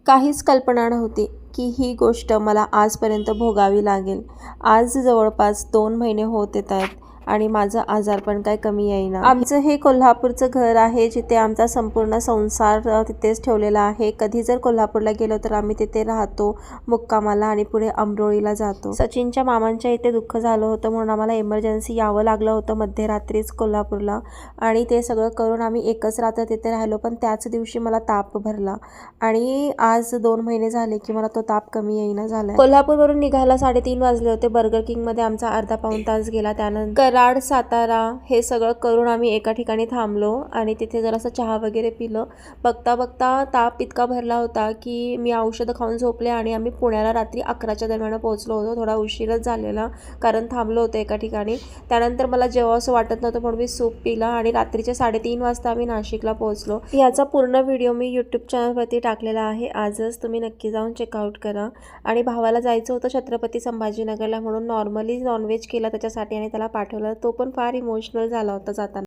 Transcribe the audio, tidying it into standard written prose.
काहीच कल्पना नव्हती की ही गोष्ट मला आजपर्यंत भोगावी लागेल. आज जवळपास 2 महिने होत येत आहेत आणि माझं आजारपण काय कमी येईना. आमचं हे कोल्हापूरचं घर आहे, जिथे आमचा संपूर्ण संसार तिथेच ठेवलेला आहे. कधी जर कोल्हापूरला गेलो तर आम्ही तिथे राहतो मुक्कामाला आणि पुढे अमरोळीला जातो. सचिनच्या मामांच्या इथे दुःख झालं होतं म्हणून आम्हाला इमर्जन्सी यावं लागलं होतं मध्यरात्रीच कोल्हापूरला आणि ते सगळं करून आम्ही एकच रात्र तिथे राहिलो. पण त्याच दिवशी मला ताप भरला आणि आज 2 महिने झाले की मला तो ताप कमी येईना झालाय. कोल्हापूरवरून निघायला 3:30 वाजले होते. बर्गर किंगमध्ये आमचा अर्धा पाऊण तास गेला. त्यानंतर कराड, सातारा हे सगळं करून आम्ही एका ठिकाणी थांबलो आणि तिथे जरासा चहा वगैरे पिलं. बघता बघता ताप इतका भरला होता की मी औषधं खाऊन झोपले आणि आम्ही पुण्याला रात्री 11च्या दरम्यान पोहोचलो होतो. थोडा उशीरच झालेला कारण थांबलो होतो एका ठिकाणी. त्यानंतर मला जेव्हा असं वाटत नव्हतं म्हणून मी सूप पिला आणि रात्रीचे 3:30 वाजता आम्ही नाशिकला पोहोचलो. याचा पूर्ण व्हिडिओ मी यूट्यूब चॅनलवरती टाकलेला आहे. आजच तुम्ही नक्की जाऊन चेकआउट करा. आणि भावाला जायचं होतं छत्रपती संभाजीनगरला म्हणून नॉर्मली नॉनव्हेज केला त्याच्यासाठी आणि त्याला पाठवलं. तो पण फार इमोशनल झाला होता जाताना.